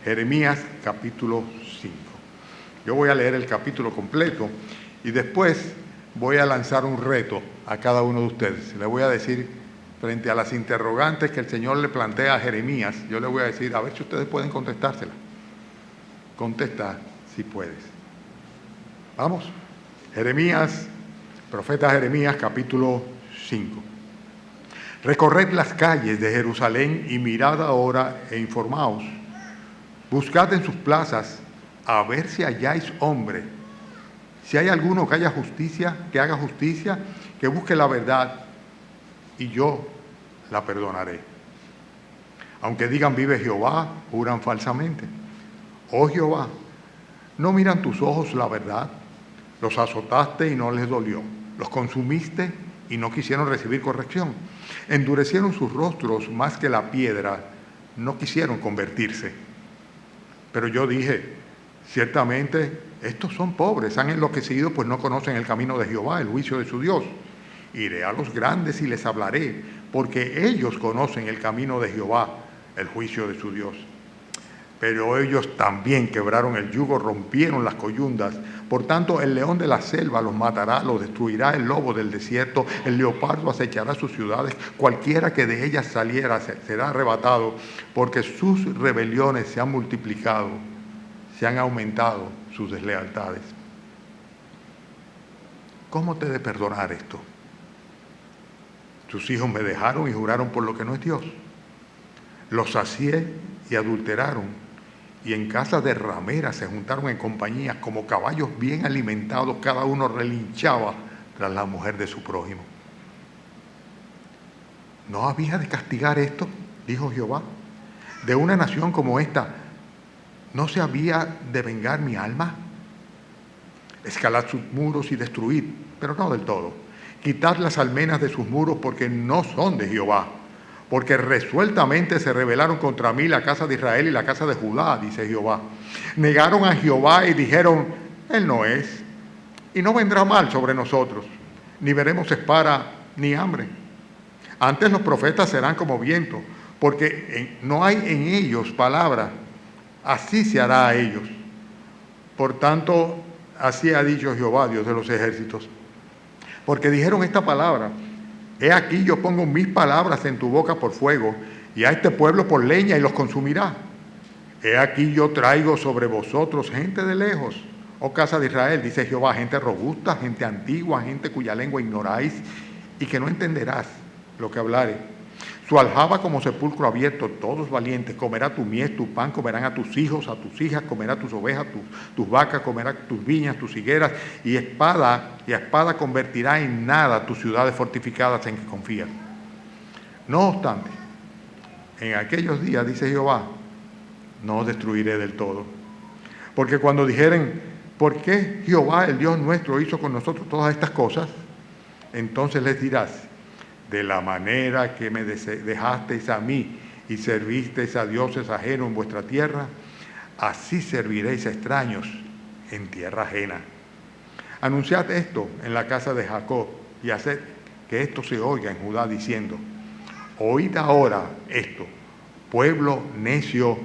Jeremías capítulo 5. Yo voy a leer el capítulo completo y después voy a lanzar un reto a cada uno de ustedes. Le voy a decir, frente a las interrogantes que el Señor le plantea a Jeremías, yo le voy a decir, a ver si ustedes pueden contestárselas. Contesta si puedes. Vamos. Jeremías, profeta Jeremías, capítulo 5. Recorred las calles de Jerusalén y mirad ahora e informaos. Buscad en sus plazas a ver si halláis hombre. Si hay alguno que haga justicia, que busque la verdad, y yo la perdonaré. Aunque digan vive Jehová, juran falsamente. Oh Jehová, ¿no miran tus ojos la verdad? Los azotaste y no les dolió. Los consumiste y no quisieron recibir corrección. Endurecieron sus rostros más que la piedra, no quisieron convertirse. Pero yo dije, ciertamente estos son pobres, han enloquecido, pues no conocen el camino de Jehová, el juicio de su Dios. Iré a los grandes y les hablaré, porque ellos conocen el camino de Jehová, el juicio de su Dios. Pero ellos también quebraron el yugo, rompieron las coyundas. Por tanto, el león de la selva los matará, los destruirá el lobo del desierto, el leopardo acechará sus ciudades, cualquiera que de ellas saliera será arrebatado, porque sus rebeliones se han multiplicado, se han aumentado sus deslealtades. ¿Cómo te he de perdonar esto? Tus hijos me dejaron y juraron por lo que no es Dios. Los sacié y adulteraron, y en casas de rameras se juntaron en compañías, como caballos bien alimentados, cada uno relinchaba tras la mujer de su prójimo. ¿No había de castigar esto? Dijo Jehová. De una nación como esta, ¿no se había de vengar mi alma? Escalad sus muros y destruid, pero no del todo. Quitad las almenas de sus muros, porque no son de Jehová. Porque resueltamente se rebelaron contra mí la casa de Israel y la casa de Judá, dice Jehová. Negaron a Jehová y dijeron, Él no es, y no vendrá mal sobre nosotros, ni veremos espada ni hambre. Antes los profetas serán como viento, porque no hay en ellos palabra, así se hará a ellos. Por tanto, así ha dicho Jehová, Dios de los ejércitos. Porque dijeron esta palabra, he aquí yo pongo mis palabras en tu boca por fuego, y a este pueblo por leña, y los consumirá. He aquí yo traigo sobre vosotros gente de lejos, oh casa de Israel, dice Jehová, gente robusta, gente antigua, gente cuya lengua ignoráis, y que no entenderás lo que hablare. Su aljaba como sepulcro abierto, todos valientes, comerá tu mies, tu pan, comerán a tus hijos, a tus hijas, comerá tus ovejas, tus vacas, comerá tus viñas, tus higueras, y a espada convertirá en nada tus ciudades fortificadas en que confías. No obstante, en aquellos días, dice Jehová, no os destruiré del todo. Porque cuando dijeren, ¿por qué Jehová, el Dios nuestro, hizo con nosotros todas estas cosas? Entonces les dirás, de la manera que me dejasteis a mí y servisteis a dioses ajenos en vuestra tierra, así serviréis a extraños en tierra ajena. Anunciad esto en la casa de Jacob y haced que esto se oiga en Judá diciendo, oíd ahora esto, pueblo necio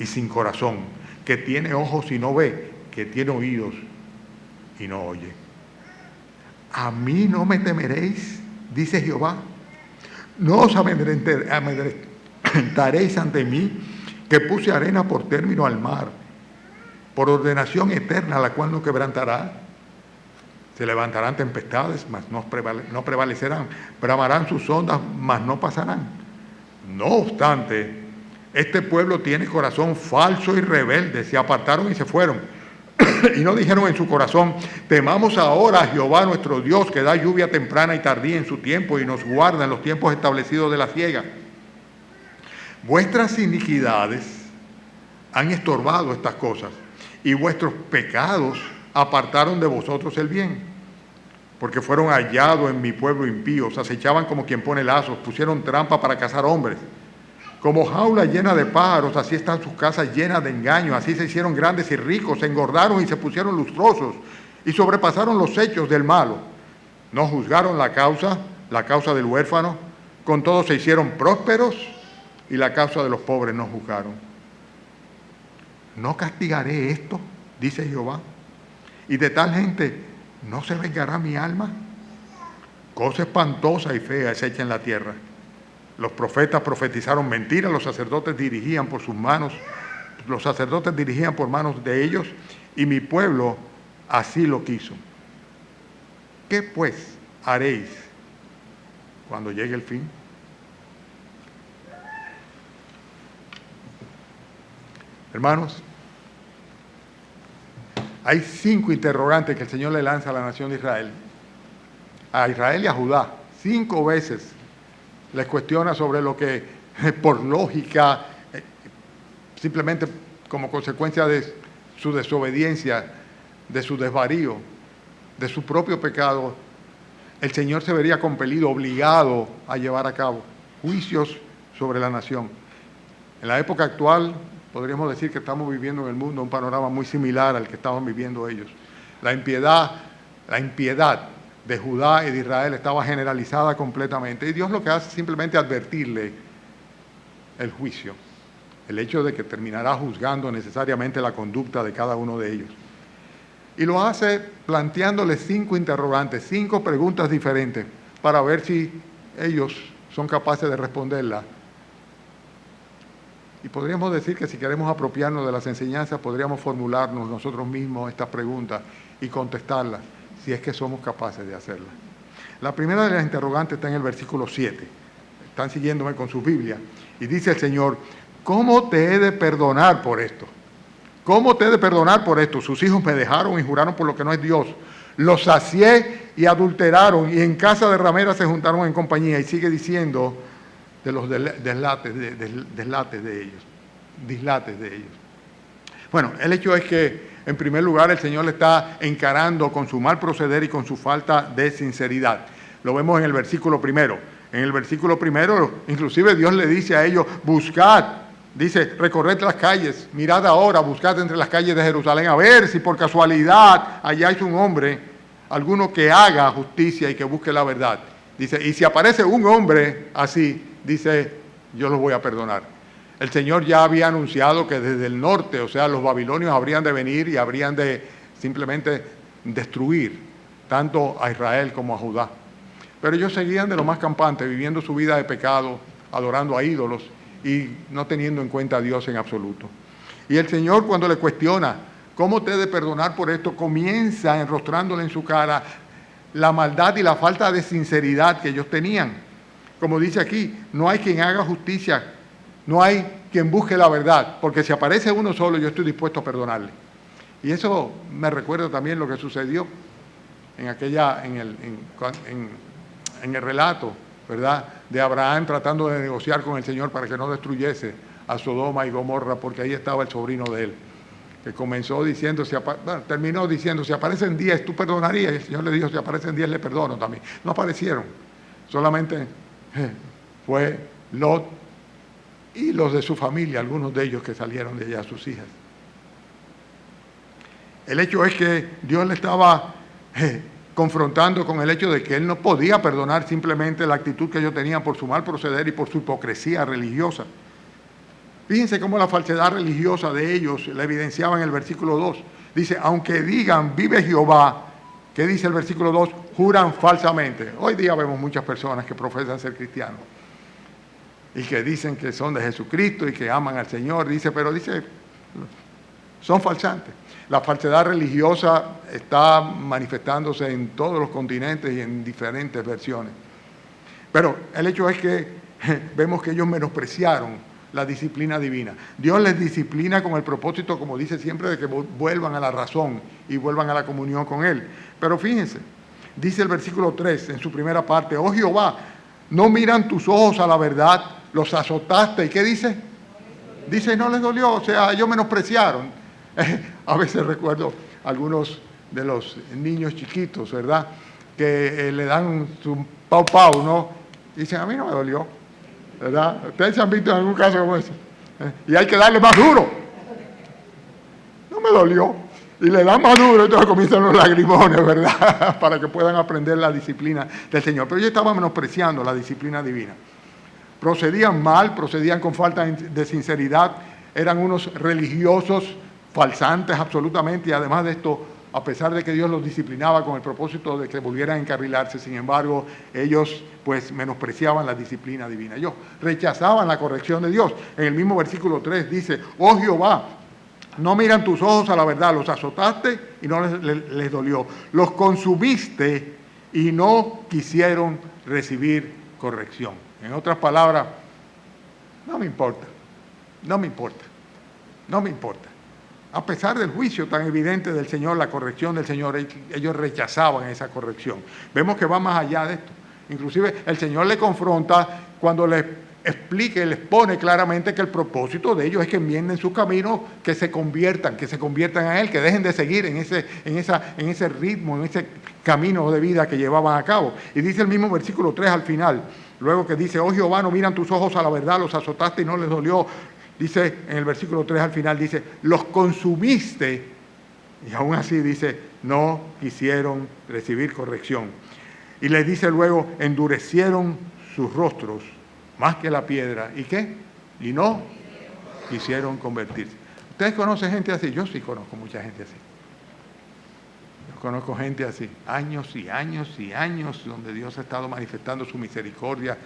y sin corazón, que tiene ojos y no ve, que tiene oídos y no oye. ¿A mí no me temeréis? Dice Jehová, no os amedrentaréis ante mí, que puse arena por término al mar, por ordenación eterna, la cual no quebrantará. Se levantarán tempestades, mas no prevalecerán, bramarán sus ondas, mas no pasarán. No obstante, este pueblo tiene corazón falso y rebelde, se apartaron y se fueron. Y no dijeron en su corazón, temamos ahora a Jehová nuestro Dios, que da lluvia temprana y tardía en su tiempo y nos guarda en los tiempos establecidos de la siega. Vuestras iniquidades han estorbado estas cosas, y vuestros pecados apartaron de vosotros el bien. Porque fueron hallados en mi pueblo impíos, acechaban como quien pone lazos, pusieron trampa para cazar hombres. Como jaula llena de pájaros, así están sus casas llenas de engaño, así se hicieron grandes y ricos, se engordaron y se pusieron lustrosos, y sobrepasaron los hechos del malo. No juzgaron la causa del huérfano, con todo se hicieron prósperos, y la causa de los pobres no juzgaron. ¿no castigaré esto? Dice Jehová. Y de tal gente, ¿no se vengará mi alma? Cosa espantosa y fea es hecha en la tierra. Los profetas profetizaron mentiras, los sacerdotes dirigían por manos de ellos, y mi pueblo así lo quiso. ¿Qué pues haréis cuando llegue el fin? Hermanos, hay 5 interrogantes que el Señor le lanza a la nación de Israel. A Israel y a Judá. 5 veces les cuestiona sobre lo que, por lógica, simplemente como consecuencia de su desobediencia, de su desvarío, de su propio pecado, el Señor se vería compelido, obligado a llevar a cabo juicios sobre la nación. En la época actual, podríamos decir que estamos viviendo en el mundo un panorama muy similar al que estaban viviendo ellos. La impiedad de Judá y de Israel estaba generalizada completamente. Y Dios lo que hace es simplemente advertirle el juicio, el hecho de que terminará juzgando necesariamente la conducta de cada uno de ellos. Y lo hace planteándole 5 interrogantes, 5 preguntas diferentes, para ver si ellos son capaces de responderlas. Y podríamos decir que si queremos apropiarnos de las enseñanzas, podríamos formularnos nosotros mismos estas preguntas y contestarlas, si es que somos capaces de hacerlas. La primera de las interrogantes está en el versículo 7. Están siguiéndome con su Biblia. Y dice el Señor, ¿cómo te he de perdonar por esto? ¿Cómo te he de perdonar por esto? Sus hijos me dejaron y juraron por lo que no es Dios. Los sacié y adulteraron, y en casa de rameras se juntaron en compañía. Y sigue diciendo de los dislates de ellos. Bueno, el hecho es que, en primer lugar, el Señor le está encarando con su mal proceder y con su falta de sinceridad. Lo vemos en el versículo 1. En el versículo 1, inclusive Dios le dice a ellos, buscad, dice, recorred las calles, mirad ahora, buscad entre las calles de Jerusalén, a ver si por casualidad halláis un hombre, alguno que haga justicia y que busque la verdad. Dice, y si aparece un hombre así, dice, yo los voy a perdonar. El Señor ya había anunciado que desde el norte, o sea, los babilonios habrían de venir y habrían de simplemente destruir tanto a Israel como a Judá. Pero ellos seguían de lo más campante, viviendo su vida de pecado, adorando a ídolos y no teniendo en cuenta a Dios en absoluto. Y el Señor, cuando le cuestiona, ¿cómo te he de perdonar por esto?, comienza enrostrándole en su cara la maldad y la falta de sinceridad que ellos tenían. Como dice aquí, no hay quien haga justicia, no hay quien busque la verdad, porque si aparece uno solo, yo estoy dispuesto a perdonarle. Y eso me recuerda también lo que sucedió en el relato, ¿verdad?, de Abraham tratando de negociar con el Señor para que no destruyese a Sodoma y Gomorra, porque ahí estaba el sobrino de él, que terminó diciendo, si aparecen 10, ¿tú perdonarías? Y el Señor le dijo, si aparecen 10, le perdono también. No aparecieron, solamente fue Lot y los de su familia, algunos de ellos que salieron de allá, sus hijas. El hecho es que Dios le estaba confrontando con el hecho de que Él no podía perdonar simplemente la actitud que ellos tenían por su mal proceder y por su hipocresía religiosa. Fíjense cómo la falsedad religiosa de ellos la evidenciaba en el versículo 2. Dice, aunque digan, vive Jehová, ¿qué dice el versículo 2? Juran falsamente. Hoy día vemos muchas personas que profesan ser cristianos y que dicen que son de Jesucristo y que aman al Señor, pero son falsantes. La falsedad religiosa está manifestándose en todos los continentes y en diferentes versiones. Pero el hecho es que vemos que ellos menospreciaron la disciplina divina. Dios les disciplina con el propósito, como dice siempre, de que vuelvan a la razón y vuelvan a la comunión con Él. Pero fíjense, dice el versículo 3 en su primera parte, oh Jehová, no miran tus ojos a la verdad, los azotaste. ¿Y qué dice? Dice, no les dolió, o sea, ellos menospreciaron. A veces recuerdo algunos de los niños chiquitos, ¿verdad?, que le dan su pau pau, ¿no? Y dicen, a mí no me dolió, ¿verdad? Ustedes se han visto en algún caso como ese. Y hay que darle más duro. No me dolió. Y le dan más duro, entonces comienzan los lagrimones, ¿verdad? Para que puedan aprender la disciplina del Señor. Pero ellos estaban menospreciando la disciplina divina. Procedían mal, procedían con falta de sinceridad, eran unos religiosos falsantes absolutamente, y además de esto, a pesar de que Dios los disciplinaba con el propósito de que volvieran a encarrilarse, sin embargo, ellos pues menospreciaban la disciplina divina. Ellos rechazaban la corrección de Dios. En el mismo versículo 3 dice, oh Jehová, no miran tus ojos a la verdad, los azotaste y no les dolió, los consumiste y no quisieron recibir corrección. En otras palabras, no me importa, no me importa, no me importa. A pesar del juicio tan evidente del Señor, la corrección del Señor, ellos rechazaban esa corrección. Vemos que va más allá de esto. Inclusive el Señor le confronta cuando les explica y les pone claramente que el propósito de ellos es que enmienden sus caminos, que se conviertan a Él, que dejen de seguir en ese ritmo, en ese camino de vida que llevaban a cabo. Y dice el mismo versículo 3 al final, luego que dice, oh Jehová, no miran tus ojos a la verdad, los azotaste y no les dolió. Dice en el versículo 3 al final, dice, los consumiste, y aún así dice, no quisieron recibir corrección. Y les dice luego, endurecieron sus rostros más que la piedra. ¿Y qué? Y no quisieron convertirse. ¿Ustedes conocen gente así? Yo sí conozco mucha gente así. Yo conozco gente así, años y años y años, donde Dios ha estado manifestando su misericordia,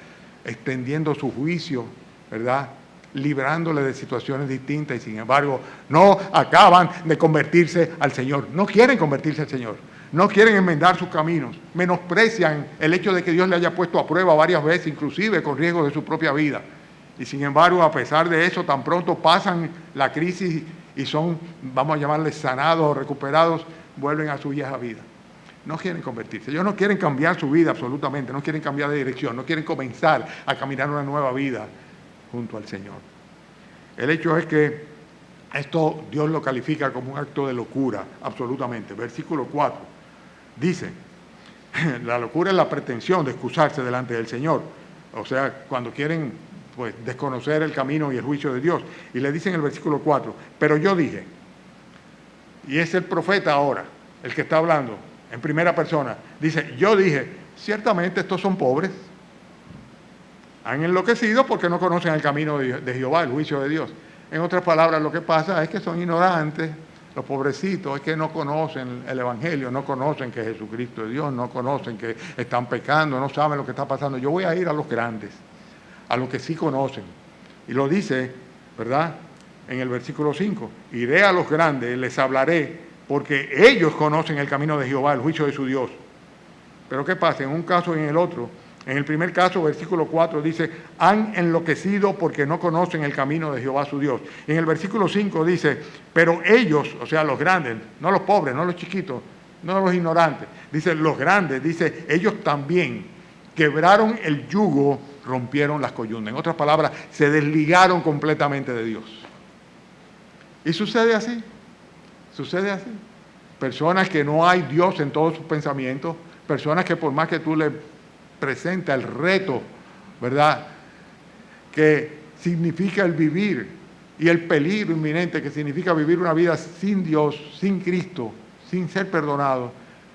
extendiendo su juicio, ¿verdad?, librándole de situaciones distintas, y sin embargo no acaban de convertirse al Señor, no quieren convertirse al Señor, no quieren enmendar sus caminos, menosprecian el hecho de que Dios le haya puesto a prueba varias veces, inclusive con riesgo de su propia vida, y sin embargo, a pesar de eso, tan pronto pasan la crisis y son, vamos a llamarles, sanados o recuperados, vuelven a su vieja vida. No quieren convertirse, ellos no quieren cambiar su vida absolutamente, no quieren cambiar de dirección, no quieren comenzar a caminar una nueva vida junto al Señor. El hecho es que esto Dios lo califica como un acto de locura, absolutamente. Versículo 4 dice, la locura es la pretensión de excusarse delante del Señor, o sea, cuando quieren pues desconocer el camino y el juicio de Dios. Y le dice en el versículo 4, pero yo dije, y es el profeta ahora, el que está hablando en primera persona, dice, yo dije, ciertamente estos son pobres, han enloquecido porque no conocen el camino de Jehová, el juicio de Dios. En otras palabras, lo que pasa es que son ignorantes, los pobrecitos, es que no conocen el Evangelio, no conocen que Jesucristo es Dios, no conocen que están pecando, no saben lo que está pasando. Yo voy a ir a los grandes, a los que sí conocen. Y lo dice, ¿verdad?, en el versículo 5, iré a los grandes, les hablaré, porque ellos conocen el camino de Jehová, el juicio de su Dios. Pero ¿qué pasa? En un caso y en el otro. En el primer caso, versículo 4, dice, han enloquecido porque no conocen el camino de Jehová su Dios. En el versículo 5 dice, pero ellos, o sea, los grandes, no los pobres, no los chiquitos, no los ignorantes, dice, los grandes, dice, ellos también quebraron el yugo, rompieron las coyundas. En otras palabras, se desligaron completamente de Dios. Y sucede así, sucede así. Personas que no hay Dios en todos sus pensamientos, personas que por más que tú le presenta el reto, ¿verdad?, que significa el vivir y el peligro inminente que significa vivir una vida sin Dios, sin Cristo, sin ser perdonado,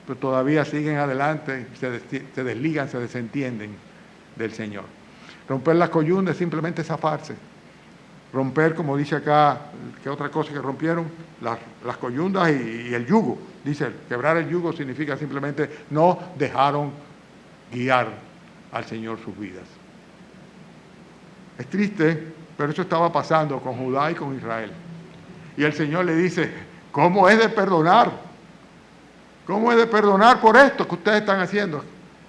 pero todavía siguen adelante, se desligan, se desentienden del Señor. Romper las coyundas es simplemente zafarse. Romper, como dice acá, ¿qué otra cosa que rompieron? Las coyundas y el yugo. Dice, quebrar el yugo significa simplemente no dejaron guiar al Señor sus vidas. Es triste, pero eso estaba pasando con Judá y con Israel. Y el Señor le dice, ¿cómo es de perdonar? ¿Cómo es de perdonar por esto que ustedes están haciendo?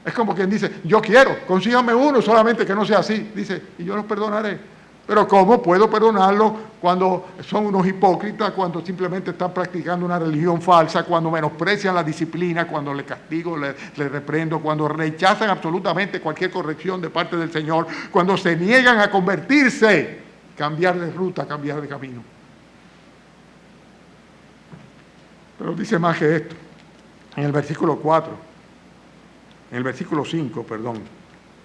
Es como quien dice, yo quiero, consígame uno, solamente que no sea así. Dice, y yo los perdonaré. Pero ¿cómo puedo perdonarlo cuando son unos hipócritas, cuando simplemente están practicando una religión falsa, cuando menosprecian la disciplina, cuando le castigo, le reprendo, cuando rechazan absolutamente cualquier corrección de parte del Señor, cuando se niegan a convertirse, cambiar de ruta, cambiar de camino? Pero dice más que esto. En el versículo 4, en el versículo 5, perdón,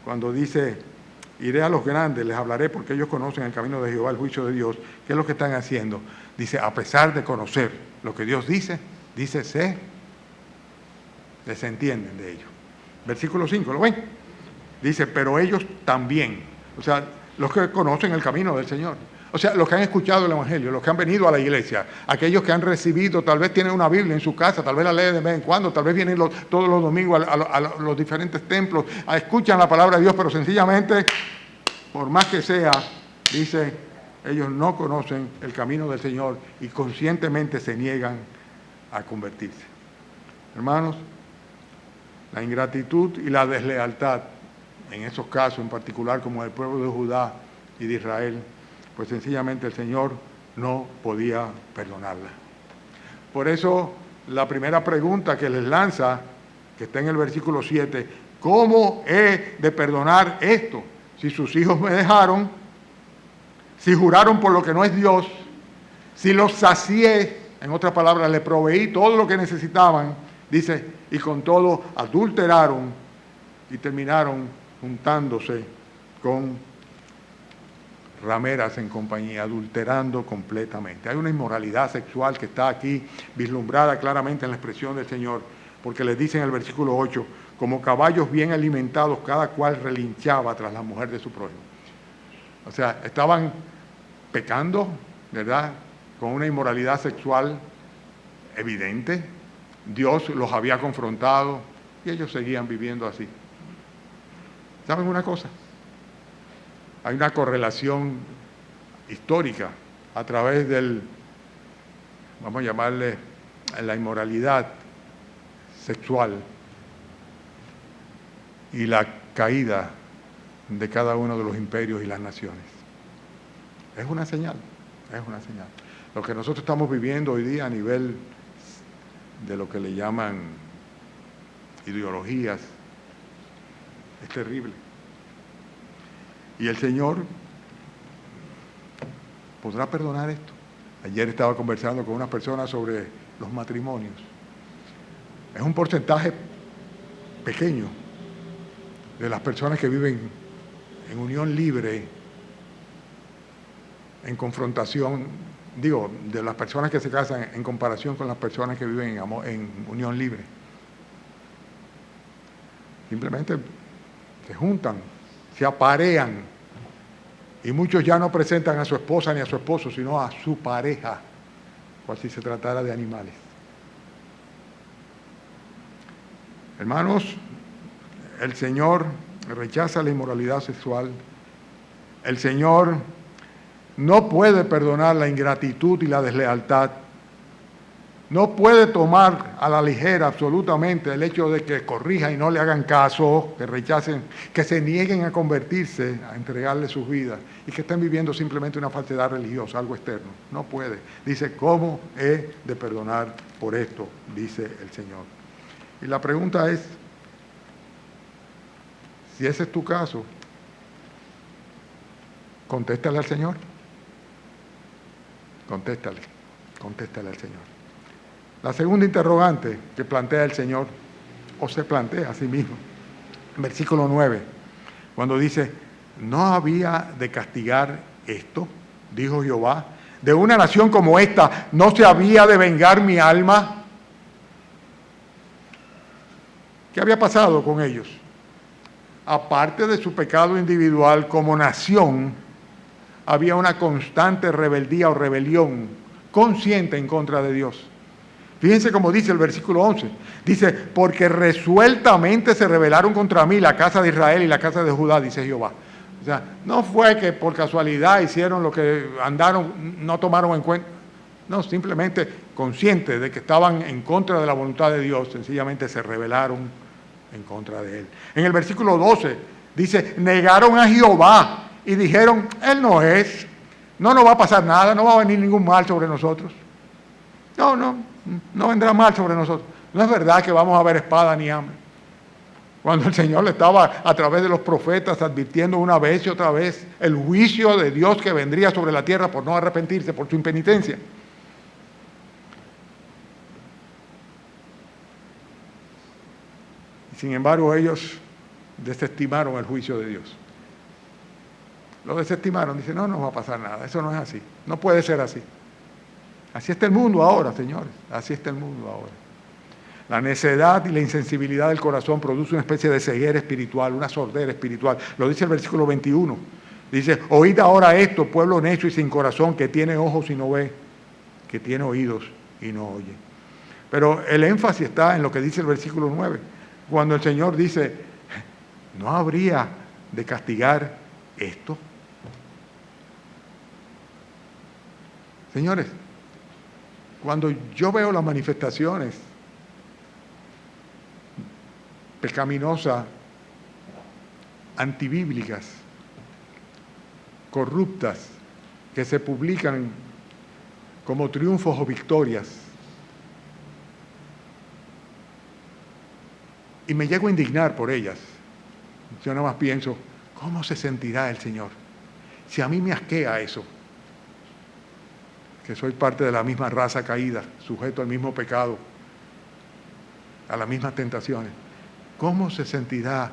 cuando dice, iré a los grandes, les hablaré porque ellos conocen el camino de Jehová, el juicio de Dios. ¿Qué es lo que están haciendo? Dice, a pesar de conocer lo que Dios dice, se desentienden de ello. Versículo 5, ¿lo ven? Dice, pero ellos también, o sea, los que conocen el camino del Señor, O sea, los que han escuchado el Evangelio, los que han venido a la iglesia, aquellos que han recibido, tal vez tienen una Biblia en su casa, tal vez la leen de vez en cuando, tal vez vienen todos los domingos a los diferentes templos, escuchan la palabra de Dios, pero sencillamente, por más que sea, dice, ellos no conocen el camino del Señor y conscientemente se niegan a convertirse. Hermanos, la ingratitud y la deslealtad, en esos casos en particular como el pueblo de Judá y de Israel, pues sencillamente el Señor no podía perdonarla. Por eso la primera pregunta que les lanza, que está en el versículo 7, ¿cómo he de perdonar esto? Si sus hijos me dejaron, si juraron por lo que no es Dios, si los sacié, en otras palabras, les proveí todo lo que necesitaban, dice, y con todo adulteraron y terminaron juntándose con rameras en compañía, adulterando completamente. Hay una inmoralidad sexual que está aquí vislumbrada claramente en la expresión del Señor, porque les dice en el versículo 8, como caballos bien alimentados, cada cual relinchaba tras la mujer de su prójimo. O sea, estaban pecando, ¿verdad?, con una inmoralidad sexual evidente. Dios los había confrontado y ellos seguían viviendo así. ¿Saben una cosa? Hay una correlación histórica a través del, vamos a llamarle, la inmoralidad sexual y la caída de cada uno de los imperios y las naciones. Es una señal, es una señal. Lo que nosotros estamos viviendo hoy día a nivel de lo que le llaman ideologías es terrible. Y el Señor podrá perdonar esto. Ayer estaba conversando con unas personas sobre los matrimonios. Es un porcentaje pequeño de las personas que viven en unión libre, en confrontación, digo, de las personas que se casan en comparación con las personas que viven en unión libre. Simplemente se juntan, se aparean, y muchos ya no presentan a su esposa ni a su esposo, sino a su pareja, cual si se tratara de animales. Hermanos, el Señor rechaza la inmoralidad sexual. El Señor no puede perdonar la ingratitud y la deslealtad. No puede tomar a la ligera absolutamente el hecho de que corrija y no le hagan caso, que rechacen, que se nieguen a convertirse, a entregarle sus vidas y que estén viviendo simplemente una falsedad religiosa, algo externo. No puede. Dice, ¿cómo he de perdonar por esto? Dice el Señor. Y la pregunta es, si ese es tu caso, contéstale al Señor. Contéstale al Señor. La segunda interrogante que plantea el Señor, o se plantea a sí mismo, en versículo 9, cuando dice, ¿no había de castigar esto? Dijo Jehová, de una nación como esta, ¿no se había de vengar mi alma? ¿Qué había pasado con ellos? Aparte de su pecado individual, como nación, había una constante rebeldía o rebelión consciente en contra de Dios. Fíjense cómo dice el versículo 11. Dice, porque resueltamente se rebelaron contra mí la casa de Israel y la casa de Judá, dice Jehová. O sea, no fue que por casualidad hicieron lo que andaron, no tomaron en cuenta. No, simplemente conscientes de que estaban en contra de la voluntad de Dios, sencillamente se rebelaron en contra de Él. En el versículo 12 dice, negaron a Jehová y dijeron, Él no es, no nos va a pasar nada, no va a venir ningún mal sobre nosotros. No vendrá mal sobre nosotros. No es verdad que vamos a ver espada ni hambre. Cuando el Señor le estaba a través de los profetas advirtiendo una vez y otra vez el juicio de Dios que vendría sobre la tierra por no arrepentirse, por su impenitencia. Sin embargo, ellos desestimaron el juicio de Dios. Lo desestimaron, dicen, no nos va a pasar nada, eso no es así, no puede ser así. Así está el mundo ahora, señores, así está el mundo ahora. La necedad y la insensibilidad del corazón produce una especie de ceguera espiritual, una sordera espiritual. Lo dice el versículo 21. Dice, oíd ahora esto, pueblo necio y sin corazón, que tiene ojos y no ve, que tiene oídos y no oye. Pero el énfasis está en lo que dice el versículo 9, cuando el Señor dice, ¿no habría de castigar esto? Señores, cuando yo veo las manifestaciones pecaminosas, antibíblicas, corruptas, que se publican como triunfos o victorias, y me llego a indignar por ellas, yo nada más pienso, ¿cómo se sentirá el Señor? Si a mí me asquea eso, que soy parte de la misma raza caída, sujeto al mismo pecado, a las mismas tentaciones, ¿cómo se sentirá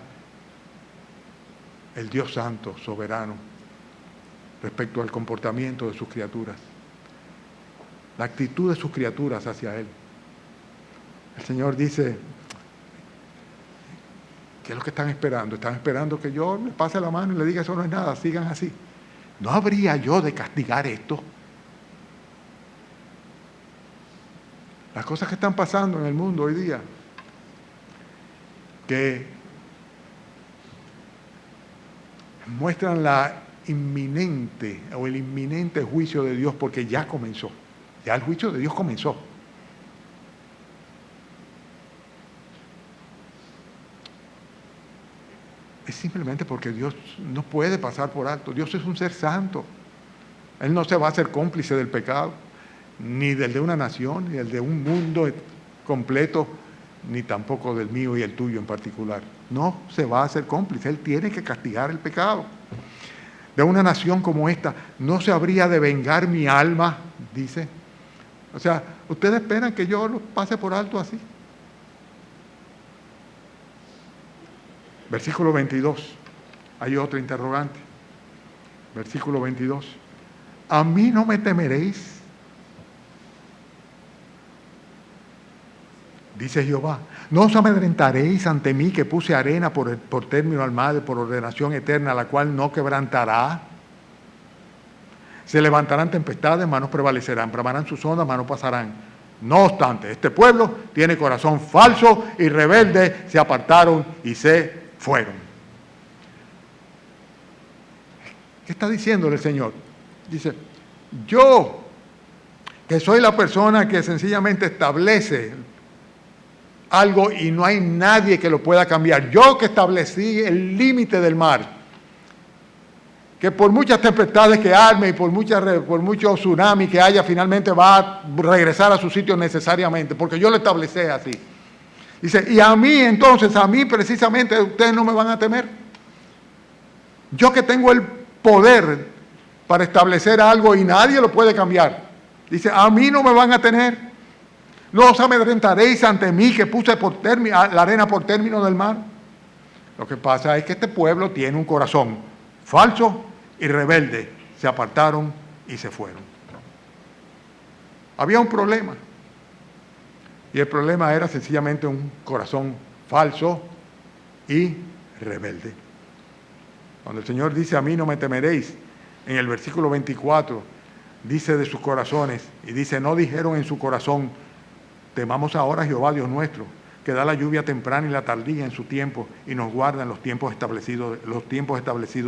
el Dios Santo, soberano, respecto al comportamiento de sus criaturas? La actitud de sus criaturas hacia Él. El Señor dice, ¿qué es lo que están esperando? Están esperando que yo les pase la mano y le diga, eso no es nada, sigan así. ¿No habría yo de castigar esto? Las cosas que están pasando en el mundo hoy día, que muestran la inminente o el inminente juicio de Dios, porque ya comenzó, ya el juicio de Dios comenzó. Es simplemente porque Dios no puede pasar por alto. Dios es un ser santo. Él no se va a hacer cómplice del pecado, ni del de una nación, ni del de un mundo completo, ni tampoco del mío y el tuyo en particular. No se va a hacer cómplice. Él tiene que castigar el pecado. De una nación como esta, ¿no se habría de vengar mi alma? Dice. O sea, ¿ustedes esperan que yo lo pase por alto así? Versículo 22. Hay otra interrogante. Versículo 22. ¿A mí no me temeréis? Dice Jehová, no os amedrentaréis ante mí que puse arena por término al mar, por ordenación eterna, la cual no quebrantará. Se levantarán tempestades, mas no prevalecerán, bramarán sus ondas, mas no pasarán. No obstante, este pueblo tiene corazón falso y rebelde, se apartaron y se fueron. ¿Qué está diciéndole el Señor? Dice, yo, que soy la persona que sencillamente establece algo y no hay nadie que lo pueda cambiar. Yo que establecí el límite del mar, que por muchas tempestades que arme y por muchos tsunamis que haya, finalmente va a regresar a su sitio necesariamente, porque yo lo establecí así. Dice, y a mí entonces, a mí precisamente, ustedes no me van a temer. Yo que tengo el poder para establecer algo y nadie lo puede cambiar. Dice, a mí no me van a tener. No os amedrentaréis ante mí que puse la arena por término del mar. Lo que pasa es que este pueblo tiene un corazón falso y rebelde. Se apartaron y se fueron. Había un problema. Y el problema era sencillamente un corazón falso y rebelde. Cuando el Señor dice, a mí no me temeréis, en el versículo 24, dice de sus corazones, y dice, no dijeron en su corazón, temamos ahora a Jehová Dios nuestro, que da la lluvia temprana y la tardía en su tiempo, y nos guarda en los tiempos establecidos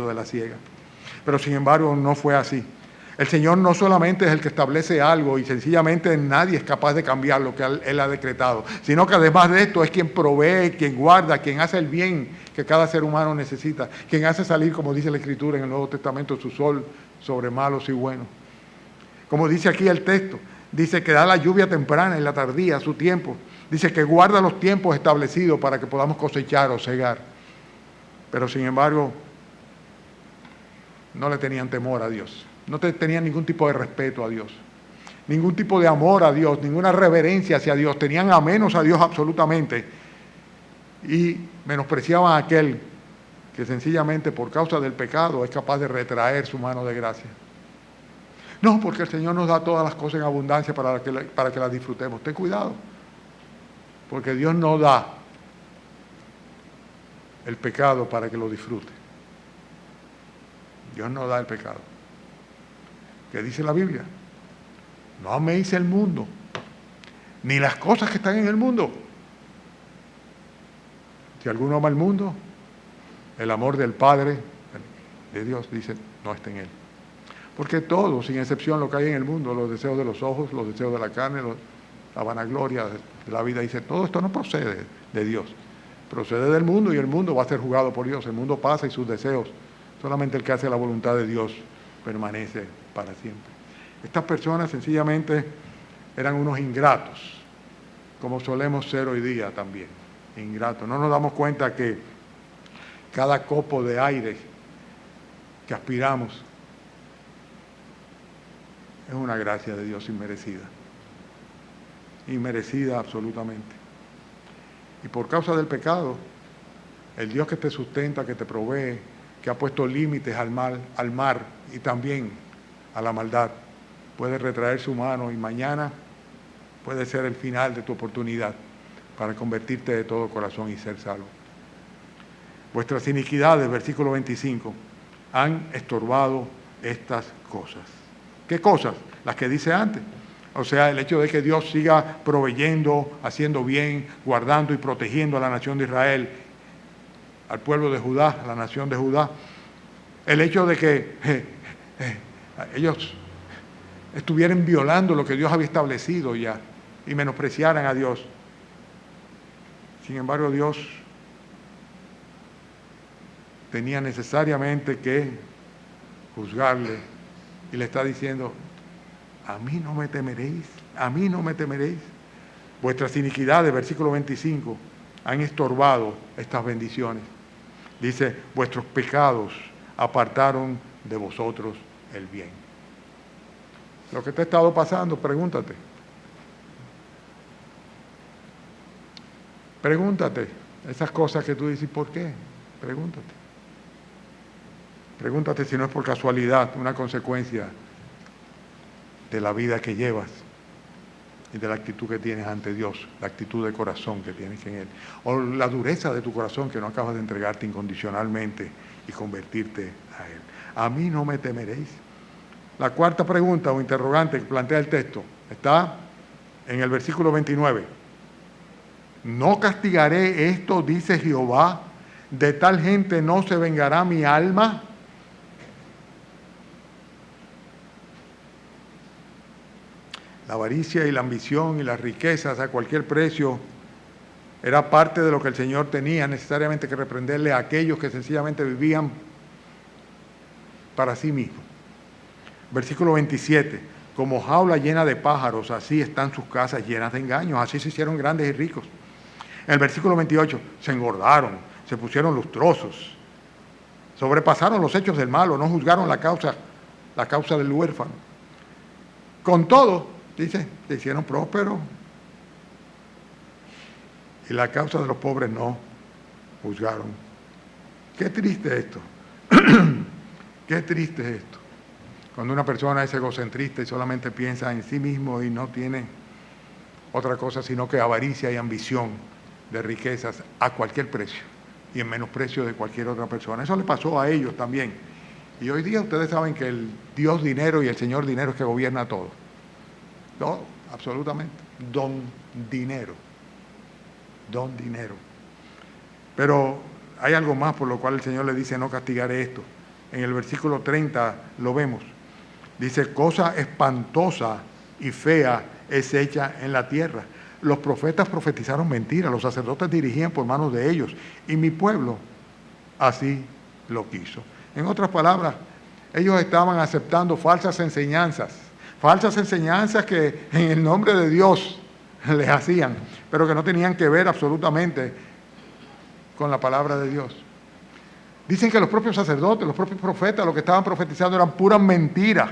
de la siega. Pero sin embargo no fue así. El Señor no solamente es el que establece algo y sencillamente nadie es capaz de cambiar lo que Él ha decretado, sino que además de esto es quien provee, quien guarda, quien hace el bien que cada ser humano necesita, quien hace salir, como dice la Escritura en el Nuevo Testamento, su sol sobre malos y buenos. Como dice aquí el texto, dice que da la lluvia temprana y la tardía a su tiempo. Dice que guarda los tiempos establecidos para que podamos cosechar o cegar. Pero sin embargo, no le tenían temor a Dios. No tenían ningún tipo de respeto a Dios, ningún tipo de amor a Dios, ninguna reverencia hacia Dios. Tenían a menos a Dios absolutamente y menospreciaban a aquel que sencillamente por causa del pecado es capaz de retraer su mano de gracia. No, porque el Señor nos da todas las cosas en abundancia para que las disfrutemos. Ten cuidado, porque Dios no da el pecado para que lo disfrute. Dios no da el pecado. ¿Qué dice la Biblia? No améis el mundo, ni las cosas que están en el mundo. Si alguno ama el mundo, el amor del Padre, de Dios, dice, no está en él. Porque todo, sin excepción, lo que hay en el mundo, los deseos de los ojos, los deseos de la carne, la vanagloria de la vida, dice, todo esto no procede de Dios. Procede del mundo y el mundo va a ser juzgado por Dios. El mundo pasa y sus deseos. Solamente el que hace la voluntad de Dios permanece para siempre. Estas personas sencillamente eran unos ingratos, como solemos ser hoy día también, ingratos. No nos damos cuenta que cada copo de aire que aspiramos es una gracia de Dios inmerecida. Inmerecida absolutamente. Y por causa del pecado, el Dios que te sustenta, que te provee, que ha puesto límites al mar y también a la maldad, puede retraer su mano y mañana puede ser el final de tu oportunidad para convertirte de todo corazón y ser salvo. Vuestras iniquidades, versículo 25, han estorbado estas cosas. ¿Qué cosas? Las que dice antes. O sea, el hecho de que Dios siga proveyendo, haciendo bien, guardando y protegiendo a la nación de Israel, al pueblo de Judá, a la nación de Judá. El hecho de que ellos estuvieran violando lo que Dios había establecido ya y menospreciaran a Dios. Sin embargo, Dios tenía necesariamente que juzgarle y le está diciendo, a mí no me temeréis, a mí no me temeréis. Vuestras iniquidades, versículo 25, han estorbado estas bendiciones. Dice, vuestros pecados apartaron de vosotros el bien. Lo que te ha estado pasando, pregúntate. Pregúntate esas cosas que tú dices, ¿por qué? Pregúntate. Pregúntate si no es por casualidad, una consecuencia de la vida que llevas y de la actitud que tienes ante Dios, la actitud de corazón que tienes en Él, o la dureza de tu corazón que no acabas de entregarte incondicionalmente y convertirte a Él. A mí no me temeréis. La cuarta pregunta o interrogante que plantea el texto está en el versículo 29. No castigaré esto, dice Jehová, de tal gente no se vengará mi alma. La avaricia y la ambición y las riquezas a cualquier precio era parte de lo que el Señor tenía necesariamente que reprenderle a aquellos que sencillamente vivían para sí mismos. Versículo 27, como jaula llena de pájaros, así están sus casas llenas de engaños, así se hicieron grandes y ricos. En el versículo 28, se engordaron, se pusieron lustrosos, sobrepasaron los hechos del malo, no juzgaron la causa del huérfano. Con todo, dice, se hicieron prósperos y la causa de los pobres no juzgaron. Qué triste esto. Qué triste es esto. Cuando una persona es egocentrista y solamente piensa en sí mismo y no tiene otra cosa sino que avaricia y ambición de riquezas a cualquier precio y en menosprecio de cualquier otra persona. Eso le pasó a ellos también. Y hoy día ustedes saben que el Dios dinero y el Señor dinero es que gobierna todo. Todo, absolutamente. Don dinero. Don dinero. Pero hay algo más por lo cual el Señor le dice, no castigaré esto. En el versículo 30 lo vemos. Dice, cosa espantosa y fea es hecha en la tierra. Los profetas profetizaron mentiras, los sacerdotes dirigían por manos de ellos, y mi pueblo así lo quiso. En otras palabras, ellos estaban aceptando falsas enseñanzas que en el nombre de Dios les hacían, pero que no tenían que ver absolutamente con la palabra de Dios. Dicen que los propios sacerdotes, los propios profetas, lo que estaban profetizando eran puras mentiras,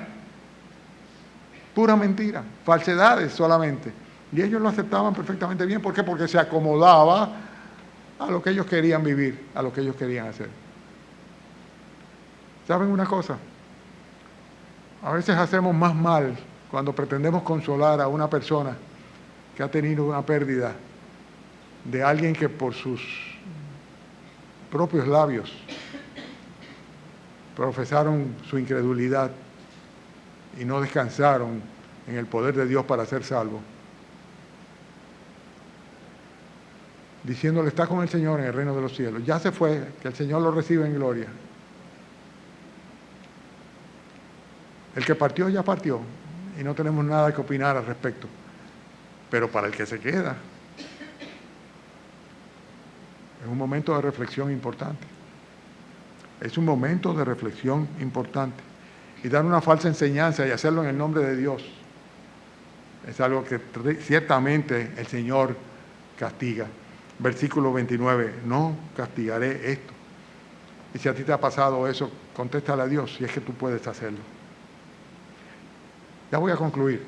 falsedades solamente. Y ellos lo aceptaban perfectamente bien. ¿Por qué? Porque se acomodaba a lo que ellos querían vivir, a lo que ellos querían hacer. ¿Saben una cosa? A veces hacemos más mal cuando pretendemos consolar a una persona que ha tenido una pérdida de alguien que por sus propios labios profesaron su incredulidad y no descansaron en el poder de Dios para ser salvos, diciéndole, está con el Señor en el reino de los cielos, ya se fue, que el Señor lo reciba en gloria. El que partió ya partió y no tenemos nada que opinar al respecto, pero para el que se queda es un momento de reflexión importante. Es un momento de reflexión importante. Y dar una falsa enseñanza y hacerlo en el nombre de Dios es algo que ciertamente el Señor castiga. Versículo 29, no castigaré esto. Y si a ti te ha pasado eso, contéstale a Dios si es que tú puedes hacerlo. Ya voy a concluir,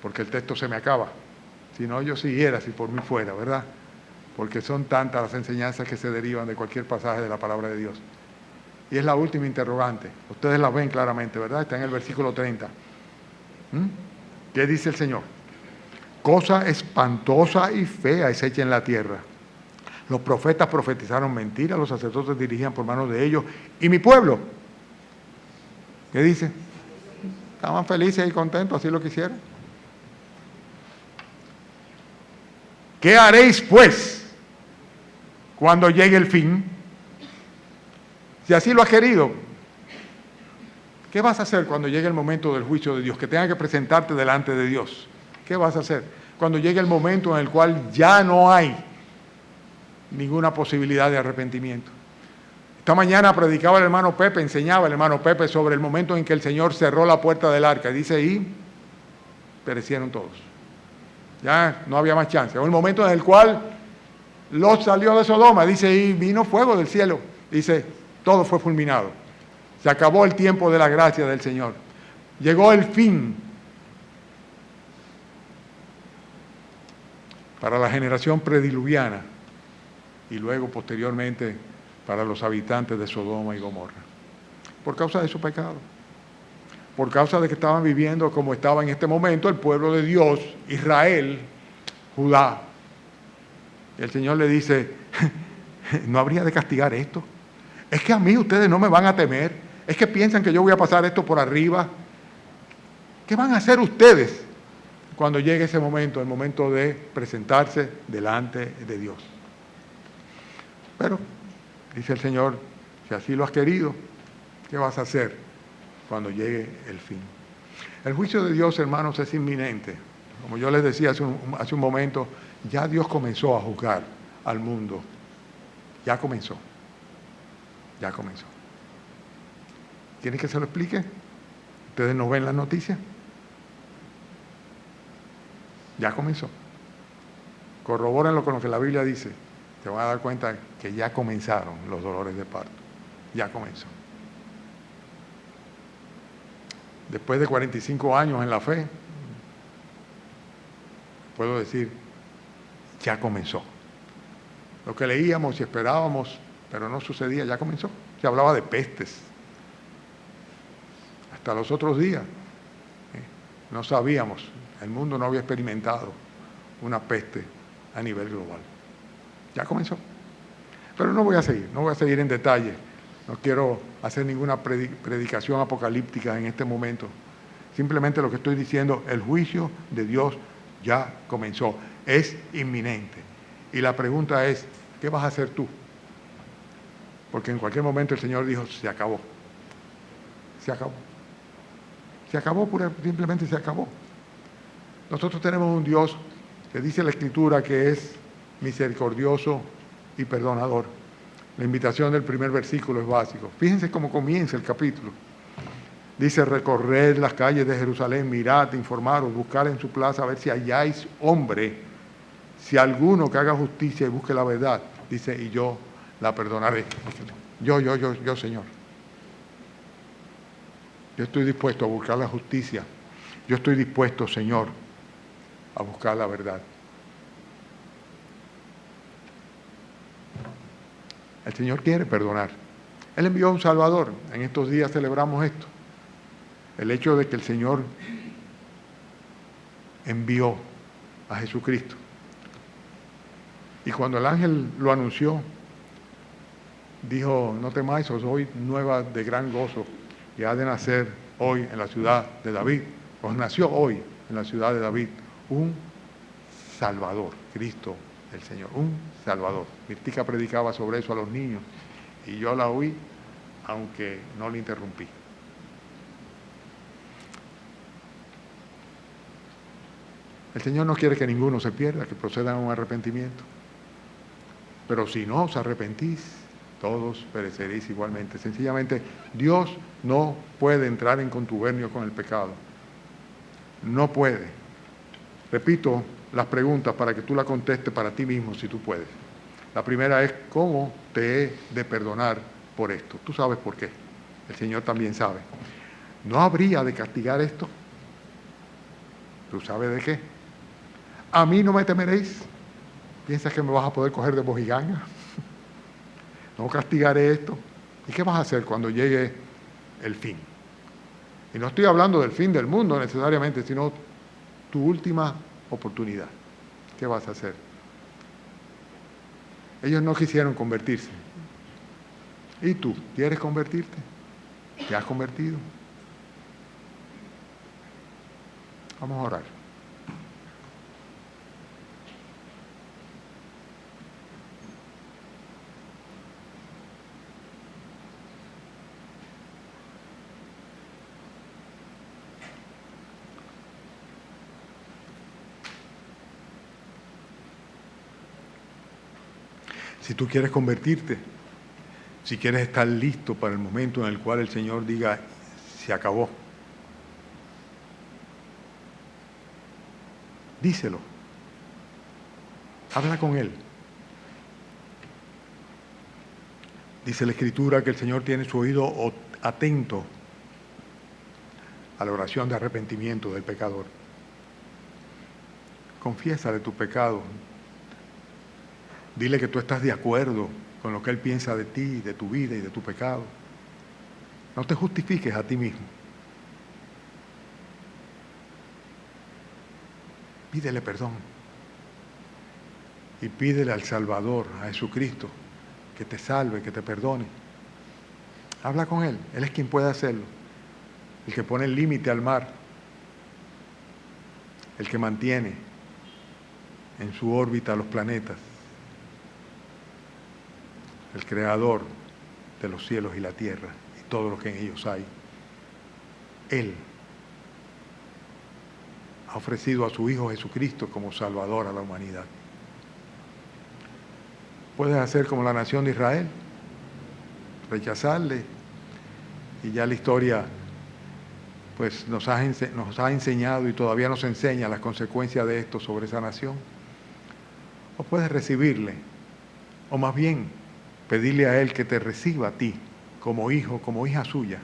porque el texto se me acaba. Si no, yo siguiera, si por mí fuera, ¿verdad? Porque son tantas las enseñanzas que se derivan de cualquier pasaje de la palabra de Dios. Y es la última interrogante. Ustedes la ven claramente, ¿verdad? Está en el versículo 30. ¿Qué dice el Señor? Cosa espantosa y fea es hecha en la tierra. Los profetas profetizaron mentiras, los sacerdotes dirigían por manos de ellos. ¿Y mi pueblo? ¿Qué dice? Estaban felices y contentos, así lo quisieron. ¿Qué haréis, pues, cuando llegue el fin? Si así lo has querido, ¿qué vas a hacer cuando llegue el momento del juicio de Dios? Que tengas que presentarte delante de Dios. ¿Qué vas a hacer? Cuando llegue el momento en el cual ya no hay ninguna posibilidad de arrepentimiento. Esta mañana predicaba el hermano Pepe, enseñaba el hermano Pepe sobre el momento en que el Señor cerró la puerta del arca. Dice ahí, perecieron todos. Ya no había más chance. Fue el momento en el cual Lot salió de Sodoma. Dice ahí, vino fuego del cielo. Dice, todo fue fulminado. Se acabó el tiempo de la gracia del Señor. Llegó el fin para la generación prediluviana y luego posteriormente para los habitantes de Sodoma y Gomorra. Por causa de su pecado. Por causa de que estaban viviendo como estaba en este momento el pueblo de Dios, Israel, Judá. Y el Señor le dice, ¿no habría de castigar esto? Es que a mí ustedes no me van a temer. Es que piensan que yo voy a pasar esto por arriba. ¿Qué van a hacer ustedes cuando llegue ese momento, el momento de presentarse delante de Dios? Pero, dice el Señor, si así lo has querido, ¿qué vas a hacer cuando llegue el fin? El juicio de Dios, hermanos, es inminente. Como yo les decía hace un momento, ya Dios comenzó a juzgar al mundo. Ya comenzó. Ya comenzó. ¿Quieren que se lo explique? ¿Ustedes no ven las noticias? Ya comenzó. Corrobórenlo con lo que la Biblia dice. Te van a dar cuenta que ya comenzaron los dolores de parto. Ya comenzó. Después de 45 años en la fe, puedo decir, ya comenzó. Lo que leíamos y esperábamos, pero no sucedía, ya comenzó. Se hablaba de pestes. Hasta los otros días no sabíamos, el mundo no había experimentado una peste a nivel global. Ya comenzó. Pero no voy a seguir en detalle. No quiero hacer ninguna predicación apocalíptica en este momento. Simplemente lo que estoy diciendo, el juicio de Dios ya comenzó. Es inminente. Y la pregunta es, ¿qué vas a hacer tú? Porque en cualquier momento el Señor dijo, se acabó. Se acabó. Se acabó, simplemente se acabó. Nosotros tenemos un Dios que dice la Escritura que es misericordioso y perdonador. La invitación del primer versículo es básico. Fíjense cómo comienza el capítulo. Dice, recorred las calles de Jerusalén, mirad, informaros, buscar en su plaza a ver si halláis hombre, si alguno que haga justicia y busque la verdad. Dice, y yo la perdonaré. Yo, Señor. Yo estoy dispuesto a buscar la justicia. Yo estoy dispuesto, Señor, a buscar la verdad. El Señor quiere perdonar. Él envió a un Salvador. En estos días celebramos esto. El hecho de que el Señor envió a Jesucristo. Y cuando el ángel lo anunció, dijo, no temáis, os doy nueva de gran gozo, y ha de nacer hoy en la ciudad de David, os nació hoy en la ciudad de David un Salvador, Cristo el Señor, un Salvador. Mirtica predicaba sobre eso a los niños, y yo la oí, aunque no le interrumpí. El Señor no quiere que ninguno se pierda, que procedan a un arrepentimiento. Pero si no os arrepentís, todos pereceréis igualmente. Sencillamente, Dios no puede entrar en contubernio con el pecado. No puede. Repito las preguntas para que tú las contestes para ti mismo, si tú puedes. La primera es, ¿cómo te he de perdonar por esto? Tú sabes por qué. El Señor también sabe. ¿No habría de castigar esto? ¿Tú sabes de qué? ¿A mí no me temeréis? ¿Piensas que me vas a poder coger de mojiganga? No castigaré esto. ¿Y qué vas a hacer cuando llegue el fin? Y no estoy hablando del fin del mundo necesariamente, sino tu última oportunidad. ¿Qué vas a hacer? Ellos no quisieron convertirse. ¿Y tú? ¿Quieres convertirte? ¿Te has convertido? Vamos a orar. Si tú quieres convertirte, si quieres estar listo para el momento en el cual el Señor diga, se acabó, díselo. Habla con Él. Dice la Escritura que el Señor tiene su oído atento a la oración de arrepentimiento del pecador. Confiésale tu pecado. Dile que tú estás de acuerdo con lo que Él piensa de ti, de tu vida y de tu pecado. No te justifiques a ti mismo. Pídele perdón. Y pídele al Salvador, a Jesucristo, que te salve, que te perdone. Habla con Él. Él es quien puede hacerlo. El que pone el límite al mar. El que mantiene en su órbita los planetas. El creador de los cielos y la tierra y todo lo que en ellos hay. Él ha ofrecido a su Hijo Jesucristo como Salvador a la humanidad. Puedes hacer como la nación de Israel, rechazarle, y ya la historia pues nos ha enseñado y todavía nos enseña las consecuencias de esto sobre esa nación. O puedes recibirle, o más bien pedirle a Él que te reciba a ti como hijo, como hija suya,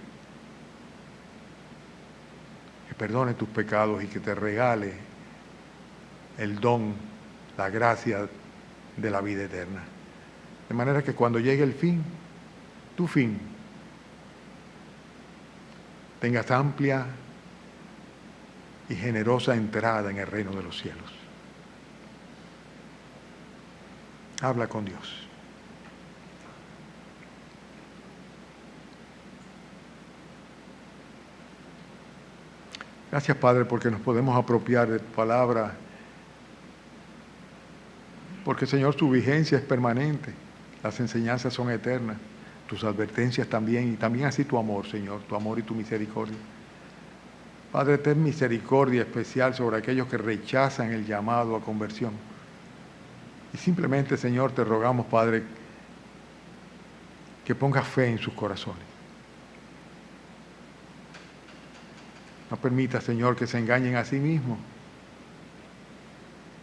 que perdone tus pecados y que te regale el don, la gracia de la vida eterna. De manera que cuando llegue el fin, tu fin, tengas amplia y generosa entrada en el reino de los cielos. Habla con Dios. Gracias, Padre, porque nos podemos apropiar de tu palabra, porque, Señor, su vigencia es permanente, las enseñanzas son eternas, tus advertencias también, y también así tu amor, Señor, tu amor y tu misericordia. Padre, ten misericordia especial sobre aquellos que rechazan el llamado a conversión. Y simplemente, Señor, te rogamos, Padre, que pongas fe en sus corazones. No permita, Señor, que se engañen a sí mismos,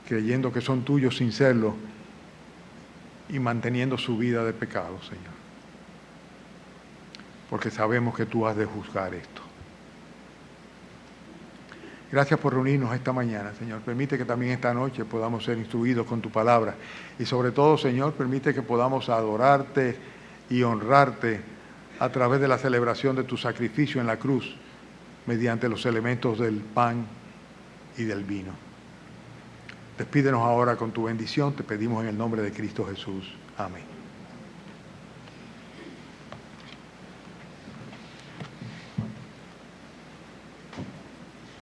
creyendo que son tuyos sin serlo y manteniendo su vida de pecado, Señor. Porque sabemos que tú has de juzgar esto. Gracias por reunirnos esta mañana, Señor. Permite que también esta noche podamos ser instruidos con tu palabra. Y sobre todo, Señor, permite que podamos adorarte y honrarte a través de la celebración de tu sacrificio en la cruz, mediante los elementos del pan y del vino. Despídenos ahora con tu bendición, te pedimos en el nombre de Cristo Jesús. Amén.